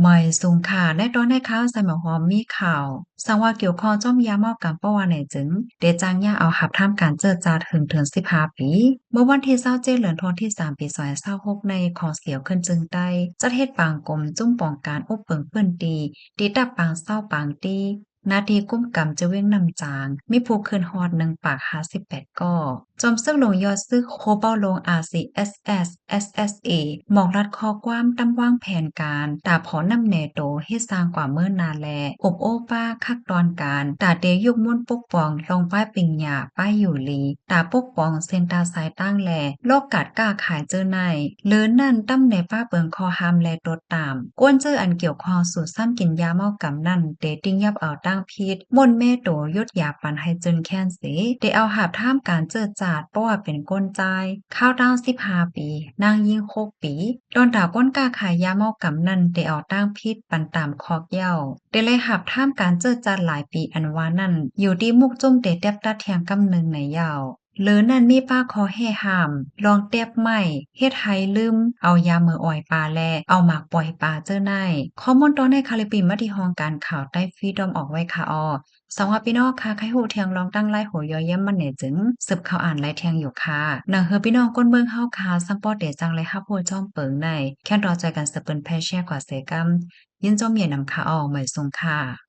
หมอยสูงค่ะในตอนในข่าวใส่หมอหอมมีข่าวสังว่าเกี่ยวข้องจ้อมยามอกกับป้าว่าไหนจึงเดจังย่าเอาหับท่ามการเจอจาถึง15 ปีเมื่อวันที่27เดือนธันวาคมที่3ปี2026ในของเสียวขึ้นจึงได้จัดเฮ็ดปางกลมจุ้มป้องการอบเปิงเปิ้นตีตับปางเศร้าปางตีนาทีกุ้มกำจะเว้งนำจางมีผู้คืนฮอด1ปาก58ก่อจอมซึ่งลงยอดซื้อโคเป้าลง RCSS SSA หมอกรัดคอความตำว่างแผนการตาพอนำแหน่โตเฮ็ดสร้างกว่าเมื่อนาแลอบโอ้ป้าคักตอนการตาเตยุกมุ่นปกป้องลงป้ายปิงหยาป้ายอยู่ลีตาปกป้องเซนตาสายตั้งแลโลกกัดกล้าขายเจอในเลือนั่นตั้มในป้าเปิงคอหามแลตัวตามก้นเจออันเกี่ยวข้องสู่ซ้ำกินยาเมากำนั่นเตติ้งยับเอาตั้งพิษมนแม่โตยดยาปันให้จนแค้นเสเตเอาหาบท่ามการเจอจาดเพราะว่าเป็นก้นใจข้าวตั้ง15 ปีนางยิง6 ปีตอนดาก้นกล้าขายยาเมากำนั่นเตเอาตั้งพิษปันตามคอกเหย้าเตเลยหาบท่ามการเจอจาดหลายปีอันว่านั่นอยู่ที่มุกจุ่มเตแตบตัดแทงกำหนึ่งในยาวหรือนั่นมีป้าคอแห่ห้ามลองเตียบไม่เฮ็ดให้ลืมเอายามืออ่อยปลาแลเอาหมากปล่อยปลาเจ้อในข้อมูลตอนในคาลิปินมาที่ห้องการข่าวใต้ฟรีดอมออกไว้ค่ะสำหรับพี่น้องค่ะใครหูเทียงลองตั้งไล่หัวยอเยี่ยมมันเนี่ยจึงสืบข่าวอ่านไล่เทียงอยู่ค่ะหนังเฮอพี่น้องก้นเบิ่งเฮาค่ะซังปอเดจังเลยฮับโพจ้อมเปิงในแค่รอใจกันสเปิ้นแพร่แชร์กว่าเสกัมยินจอมเย็นนำค่ะเหมยซุงค่ะ